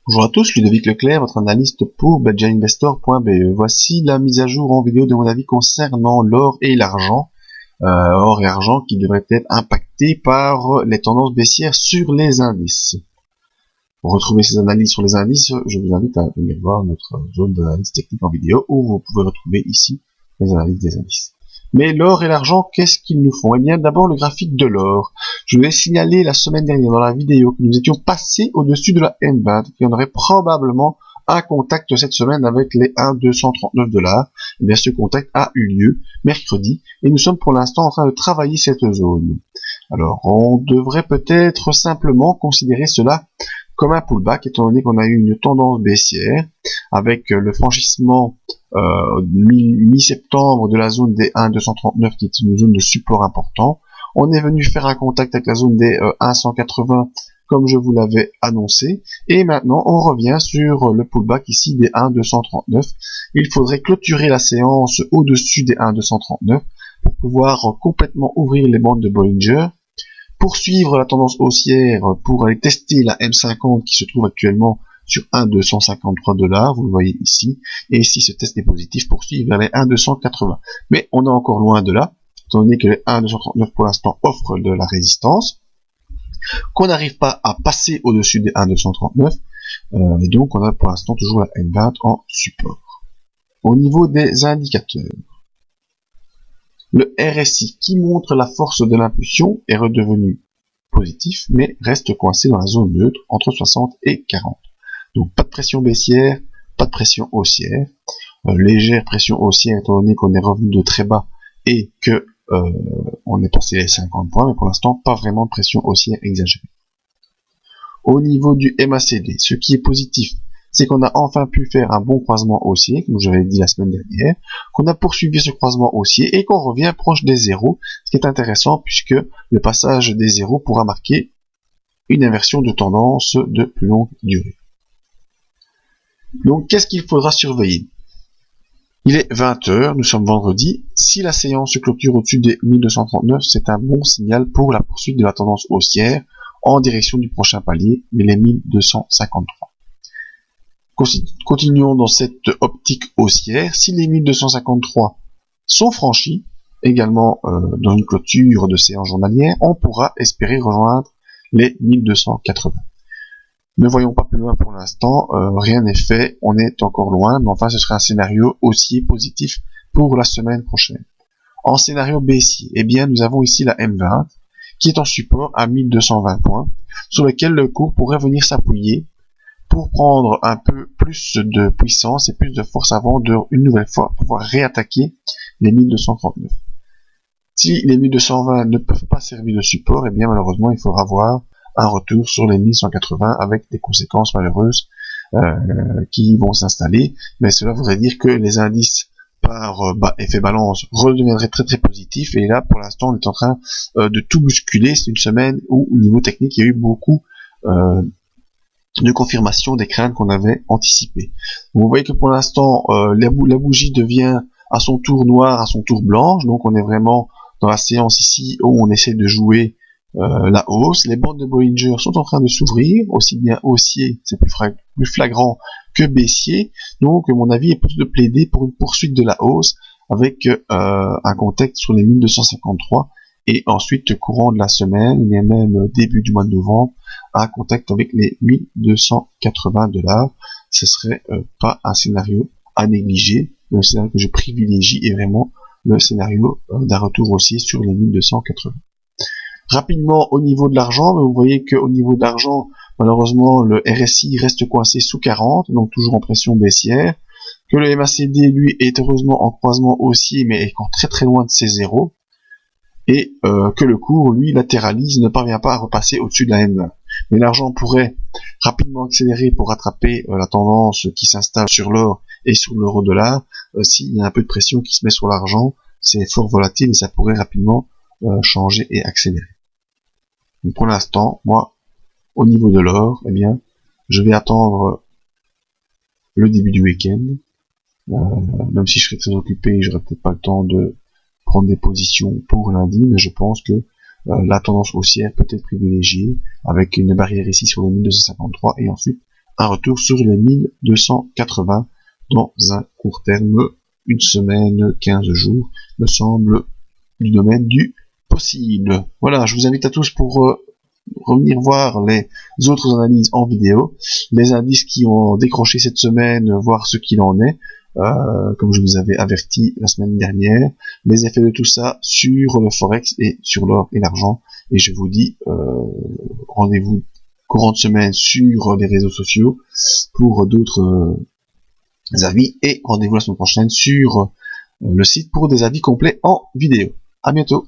Bonjour à tous, Ludovic Leclerc, votre analyste pour BadgerInvestor.be. Voici la mise à jour en vidéo de mon avis concernant l'or et l'argent. Or et argent qui devraient être impactés par les tendances baissières sur les indices. Pour retrouver ces analyses sur les indices, je vous invite à venir voir notre zone d'analyse technique en vidéo où vous pouvez retrouver ici les analyses des indices. Mais l'or et l'argent, qu'est-ce qu'ils nous font? Eh bien, d'abord le graphique de l'or. Je vais signaler la semaine dernière dans la vidéo que nous étions passés au-dessus de la M20, qu'il y en aurait probablement un contact cette semaine avec les 1,239$. Eh bien, ce contact a eu lieu mercredi et nous sommes pour l'instant en train de travailler cette zone. Alors, on devrait peut-être simplement considérer cela comme un pullback, étant donné qu'on a eu une tendance baissière avec le franchissement mi-septembre de la zone des 1,239 qui est une zone de support important. On est venu faire un contact avec la zone des 1,180 comme je vous l'avais annoncé, et maintenant on revient sur le pullback ici des 1,239. Il faudrait clôturer la séance au-dessus des 1,239 pour pouvoir complètement ouvrir les bandes de Bollinger, poursuivre la tendance haussière pour aller tester la M50 qui se trouve actuellement sur 1,253$, vous le voyez ici, et si ce test est positif, poursuivre vers les 1,280. Mais on est encore loin de là, étant donné que les 1,239 pour l'instant offrent de la résistance, qu'on n'arrive pas à passer au-dessus des 1,239, et donc on a pour l'instant toujours la M20 en support. Au niveau des indicateurs, le RSI qui montre la force de l'impulsion est redevenu positif, mais reste coincé dans la zone neutre entre 60 et 40. Donc pas de pression baissière, pas de pression haussière. Légère pression haussière étant donné qu'on est revenu de très bas et que on est passé les 50 points, mais pour l'instant pas vraiment de pression haussière exagérée. Au niveau du MACD, ce qui est positif, c'est qu'on a enfin pu faire un bon croisement haussier, comme j'avais dit la semaine dernière, qu'on a poursuivi ce croisement haussier et qu'on revient proche des zéros, ce qui est intéressant puisque le passage des zéros pourra marquer une inversion de tendance de plus longue durée. Donc qu'est-ce qu'il faudra surveiller? Il est 20h, nous sommes vendredi. Si la séance se clôture au-dessus des 1239, c'est un bon signal pour la poursuite de la tendance haussière en direction du prochain palier, mais les 1253. Continuons dans cette optique haussière. Si les 1253 sont franchis, également dans une clôture de séance journalière, on pourra espérer rejoindre les 1280. Ne voyons pas plus loin pour l'instant, rien n'est fait, on est encore loin, mais enfin ce serait un scénario haussier positif pour la semaine prochaine. En scénario baissier, eh bien nous avons ici la M20 qui est en support à 1220 points, sur lequel le cours pourrait venir s'appuyer pour prendre un peu plus de puissance et plus de force avant de, une nouvelle fois, pouvoir réattaquer les 1239. Si les 1220 ne peuvent pas servir de support, eh bien malheureusement il faudra voir un retour sur les 1180 avec des conséquences malheureuses qui vont s'installer, mais cela voudrait dire que les indices par effet balance redeviendraient très très positifs, et là pour l'instant on est en train de tout bousculer. C'est une semaine où au niveau technique il y a eu beaucoup de confirmation des craintes qu'on avait anticipées. Vous voyez que pour l'instant la bougie devient à son tour noire, à son tour blanche, donc on est vraiment dans la séance ici où on essaie de jouer la hausse. Les bandes de Bollinger sont en train de s'ouvrir, aussi bien haussier, c'est plus flagrant que baissier, donc mon avis est plutôt de plaider pour une poursuite de la hausse avec un contact sur les 1253 et ensuite courant de la semaine, et même début du mois de novembre, un contact avec les 1280$. Ce serait pas un scénario à négliger. Le scénario que je privilégie est vraiment le scénario d'un retour haussier sur les 1280. Rapidement au niveau de l'argent, vous voyez qu'au niveau de l'argent, malheureusement le RSI reste coincé sous 40, donc toujours en pression baissière, que le MACD lui est heureusement en croisement haussier mais est encore très très loin de ses zéros, et que le cours lui latéralise, ne parvient pas à repasser au-dessus de la M20. Mais l'argent pourrait rapidement accélérer pour rattraper la tendance qui s'installe sur l'or et sur l'euro-dollar. S'il y a un peu de pression qui se met sur l'argent, c'est fort volatile et ça pourrait rapidement changer et accélérer. Donc pour l'instant, moi, au niveau de l'or, eh bien, je vais attendre le début du week-end, même si je serai très occupé, j'aurai peut-être pas le temps de prendre des positions pour lundi, mais je pense que la tendance haussière peut être privilégiée avec une barrière ici sur les 1253 et ensuite un retour sur les 1280 dans un court terme, une semaine, 15 jours, me semble du domaine du possible. Voilà, je vous invite à tous pour revenir voir les autres analyses en vidéo, les indices qui ont décroché cette semaine, voir ce qu'il en est, comme je vous avais averti la semaine dernière, les effets de tout ça sur le forex et sur l'or et l'argent. Et je vous dis rendez-vous courant de semaine sur les réseaux sociaux pour d'autres avis, et rendez-vous la semaine prochaine sur le site pour des avis complets en vidéo. À bientôt.